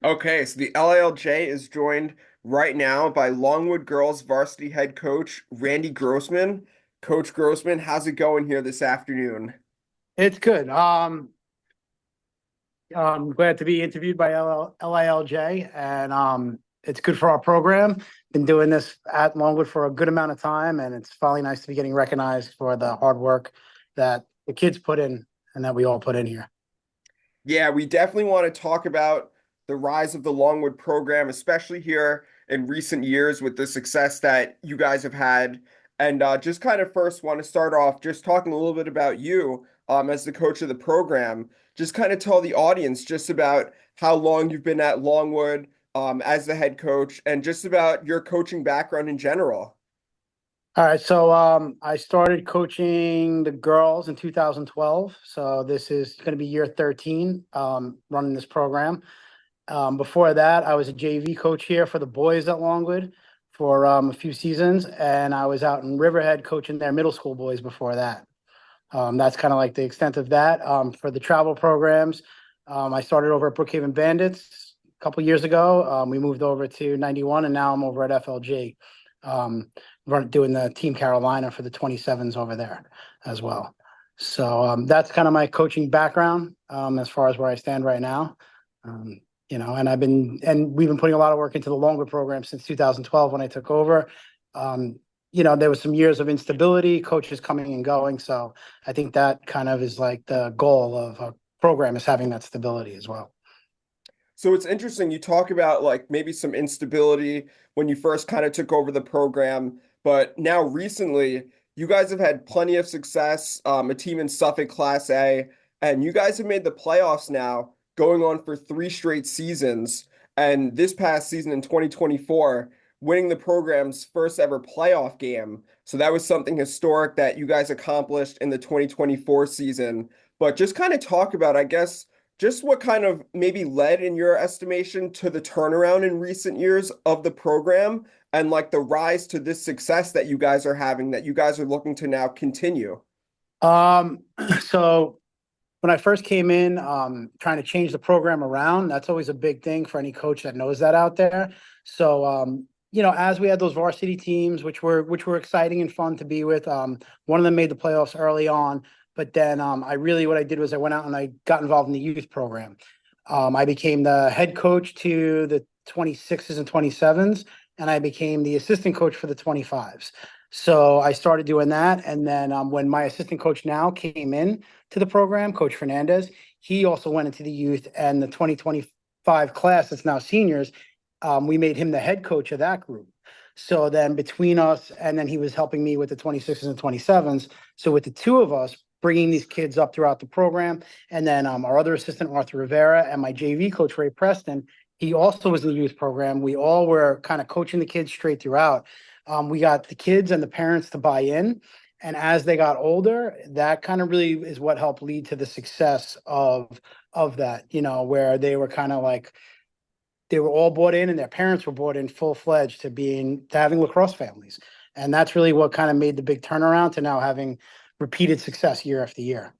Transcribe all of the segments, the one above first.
Okay, so the LALJ is joined right now by Longwood girls varsity head coach Randy Grossman. Coach Grossman, how's it going here this afternoon? It's good. I'm glad to be interviewed by LILJ, and it's good for our program. Been doing this at Longwood for a good amount of time, and it's finally nice to be getting recognized for the hard work that the kids put in and that we all put in here. Yeah, we definitely want to talk about the rise of the Longwood program, especially here in recent years with the success that you guys have had. And just kind of first want to start off just talking a little bit about you as the coach of the program. Just kind of tell the audience just about how long you've been at Longwood as the head coach and just about your coaching background in general. All right, so I started coaching the girls in 2012. So this is going to be year 13 running this program. Before that, I was a JV coach here for the boys at Longwood for a few seasons, and I was out in Riverhead coaching their middle school boys before that. That's kind of like the extent of that. For the travel programs, I started over at Brookhaven Bandits a couple years ago. We moved over to 91, and now I'm over at FLG, doing the Team Carolina for the 27s over there as well. So that's kind of my coaching background as far as where I stand right now. Um, and we've been putting a lot of work into the longer program since 2012 when I took over. Um, there was some years of instability, coaches coming and going. So I think that kind of is like the goal of a program, is having that stability as well. So it's interesting. You talk about like maybe some instability when you first kind of took over the program, but now recently you guys have had plenty of success. A team in Suffolk Class A, and you guys have made the playoffs now, going on for three straight seasons. And this past season in 2024, winning the program's first ever playoff game. So that was something historic that you guys accomplished in the 2024 season. But just kind of talk about, I guess just what kind of maybe led, in your estimation, to the turnaround in recent years of the program and like the rise to this success that you guys are having, that you guys are looking to now continue? Um, so when I first came in, trying to change the program around, that's always a big thing for any coach that knows that out there. So, as we had those varsity teams, which were exciting and fun to be with, one of them made the playoffs early on. But then what I did was I went out and I got involved in the youth program. I became the head coach to the 26s and 27s, and I became the assistant coach for the 25s. So I started doing that. And then when my assistant coach now came in to the program, Coach Fernandez, he also went into the youth, and the 2025 class that's now seniors, we made him the head coach of that group. So then between us, and then he was helping me with the 26s and 27s. So with the two of us, bringing these kids up throughout the program, and then our other assistant, Arthur Rivera, and my JV coach, Ray Preston, he also was in the youth program. We all were kind of coaching the kids straight throughout. We got the kids and the parents to buy in. And as they got older, that kind of really is what helped lead to the success of that, where they were kind of like they were all bought in, and their parents were bought in full-fledged to having lacrosse families. And that's really what kind of made the big turnaround to now having repeated success year after year.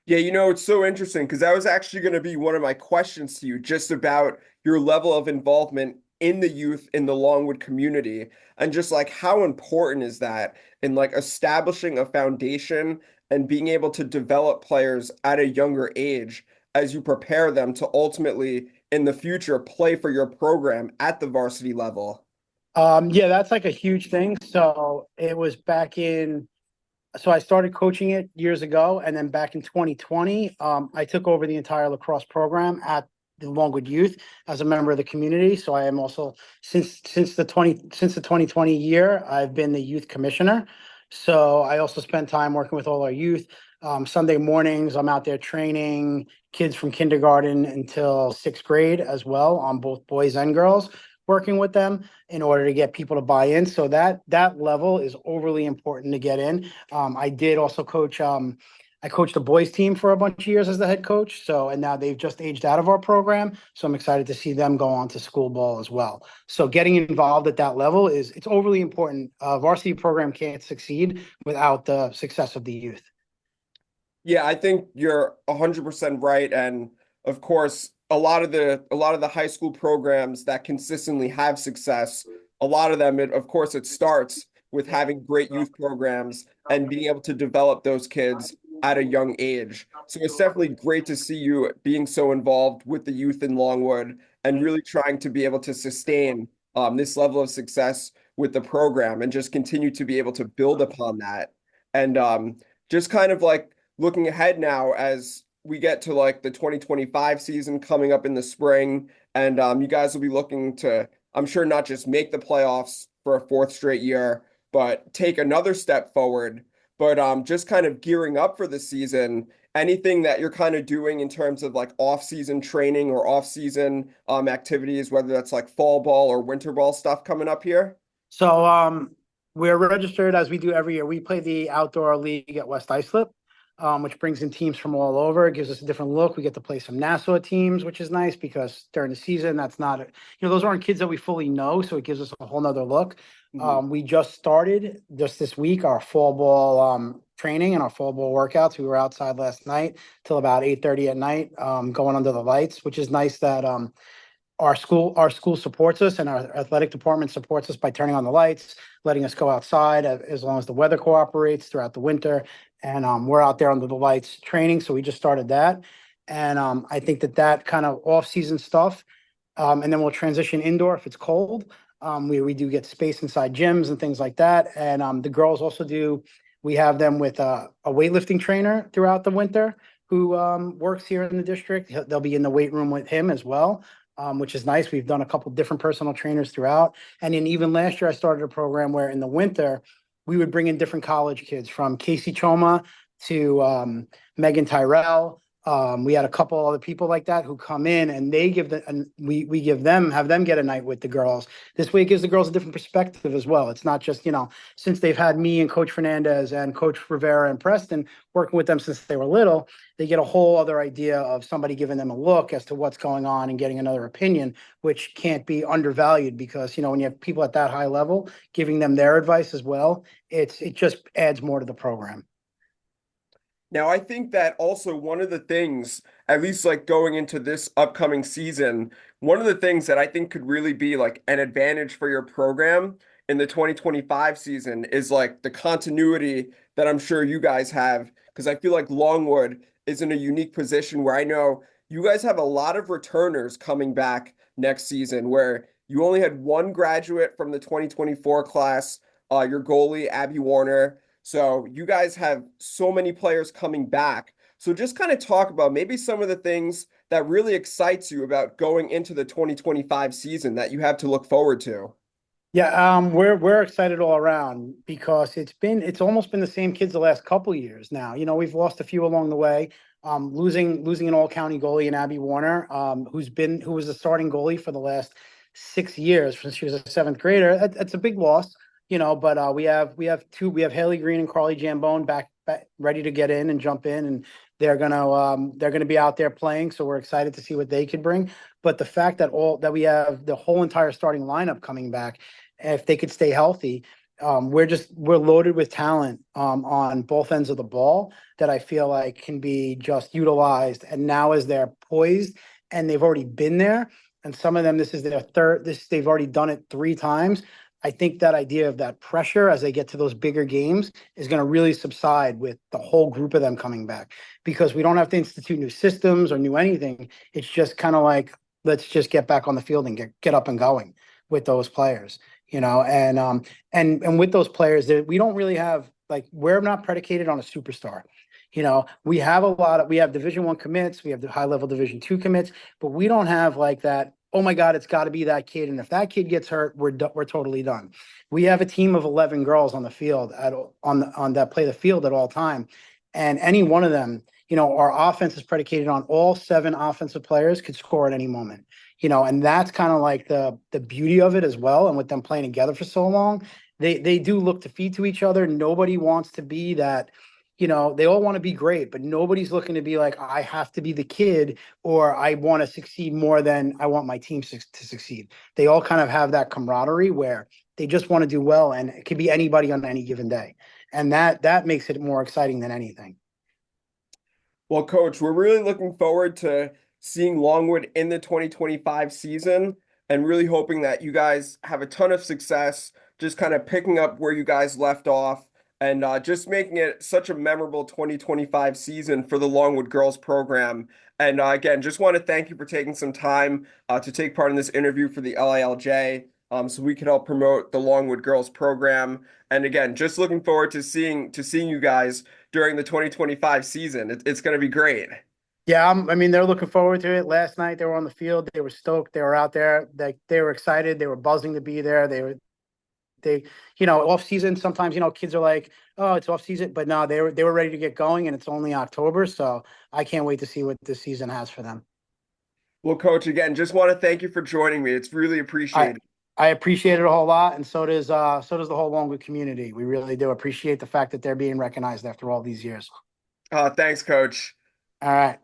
Yeah, it's so interesting because that was actually going to be one of my questions to you, just about your level of involvement in the youth in the Longwood community and just like how important is that in like establishing a foundation and being able to develop players at a younger age as you prepare them to ultimately in the future play for your program at the varsity level. Yeah, that's like a huge thing. So I started coaching it years ago, and then back in 2020, I took over the entire lacrosse program at the Longwood Youth as a member of the community. So I am also since the 2020 year, I've been the youth commissioner. So I also spend time working with all our youth. Sunday mornings, I'm out there training kids from kindergarten until sixth grade as well, on both boys and girls, working with them in order to get people to buy in. So that level is overly important to get in. I did also coach. I coached the boys team for a bunch of years as the head coach. So, and now they've just aged out of our program. So I'm excited to see them go on to school ball as well. So getting involved at that level it's overly important. Varsity program can't succeed without the success of the youth. Yeah, I think you're 100% right. And of course, a lot of the high school programs that consistently have success, a lot of them, of course, it starts with having great youth programs and being able to develop those kids at a young age. So it's definitely great to see you being so involved with the youth in Longwood and really trying to be able to sustain this level of success with the program and just continue to be able to build upon that. And just kind of like looking ahead now as we get to like the 2025 season coming up in the spring, and you guys will be looking to, I'm sure, not just make the playoffs for a fourth straight year, but take another step forward. But just kind of gearing up for the season, anything that you're kind of doing in terms of like off-season training or off-season activities, whether that's like fall ball or winter ball stuff coming up here? So we're registered as we do every year. We play the outdoor league at West Islip, which brings in teams from all over. It gives us a different look. We get to play some Nassau teams, which is nice because during the season, that's not, those aren't kids that we fully know. So it gives us a whole nother look. We just started just this week our fall ball training and our fall ball workouts. We were outside last night till about 8:30 at night, going under the lights, which is nice that our school supports us and our athletic department supports us by turning on the lights, letting us go outside as long as the weather cooperates throughout the winter. And we're out there under the lights training. So we just started that. And I think that kind of off-season stuff, and then we'll transition indoor if it's cold. We do get space inside gyms and things like that. And the girls also we have them with a weightlifting trainer throughout the winter who works here in the district. They'll be in the weight room with him as well, which is nice. We've done a couple different personal trainers throughout. And then even last year, I started a program where in the winter, we would bring in different college kids from Casey Choma to Megan Tyrell. We had a couple other people like that who come in and they we have them get a night with the girls. This way it gives the girls a different perspective as well. It's not just, since they've had me and Coach Fernandez and Coach Rivera and Preston working with them since they were little, they get a whole other idea of somebody giving them a look as to what's going on and getting another opinion, which can't be undervalued because, when you have people at that high level giving them their advice as well, it just adds more to the program. Now, I think that also one of the things, at least like going into this upcoming season, one of the things that I think could really be like an advantage for your program in the 2025 season is like the continuity that I'm sure you guys have. Because I feel like Longwood is in a unique position where I know you guys have a lot of returners coming back next season, where you only had one graduate from the 2024 class, your goalie, Abby Warner. So you guys have so many players coming back. So just kind of talk about maybe some of the things that really excites you about going into the 2025 season that you have to look forward to. Yeah, we're excited all around because it's almost been the same kids the last couple years now. We've lost a few along the way. Losing an all-county goalie in Abby Warner, who was the starting goalie for the last 6 years since she was a seventh grader. That's a big loss. But we have Haley Green and Carly Jambone back ready to get in and jump in, and they're gonna be out there playing. So we're excited to see what they could bring. But the fact that we have the whole entire starting lineup coming back, if they could stay healthy, we're loaded with talent on both ends of the ball that I feel like can be just utilized. And now as they're poised and they've already been there, and some of them this is their third. They've already done it 3 times. I think that idea of that pressure as they get to those bigger games is going to really subside with the whole group of them coming back, because we don't have to institute new systems or new anything. It's just kind of like, let's just get back on the field and get up and going with those players, and with those players that we don't really have, like, we're not predicated on a superstar. We have Division I commits, we have the high level Division II commits, but we don't have like that, oh my God, it's got to be that kid. And if that kid gets hurt, we're totally done. We have a team of 11 girls on the field that play the field at all time. And any one of them, our offense is predicated on all 7 offensive players could score at any moment, and that's kind of like the beauty of it as well. And with them playing together for so long, they do look to feed to each other. Nobody wants to be that. They all want to be great, but nobody's looking to be like, I have to be the kid, or I want to succeed more than I want my team to succeed. They all kind of have that camaraderie where they just want to do well, and it could be anybody on any given day. And that makes it more exciting than anything. Well, Coach, we're really looking forward to seeing Longwood in the 2025 season and really hoping that you guys have a ton of success, just kind of picking up where you guys left off and just making it such a memorable 2025 season for the Longwood girls program. And again, just want to thank you for taking some time to take part in this interview for the LILJ, so we can help promote the Longwood girls program. And again, just looking forward to seeing you guys during the 2025 season. It's going to be great. Yeah, I mean, they're looking forward to it. Last night they were on the field. They were stoked. They were out there. They were excited. They were buzzing to be there. Off season, sometimes, kids are like, oh, it's off season, but no, they were ready to get going, and it's only October. So I can't wait to see what this season has for them. Well, Coach, again, just want to thank you for joining me. It's really I, appreciated. I appreciate it a whole lot. And so does the whole Longwood community. We really do appreciate the fact that they're being recognized after all these years. Thanks, Coach. All right.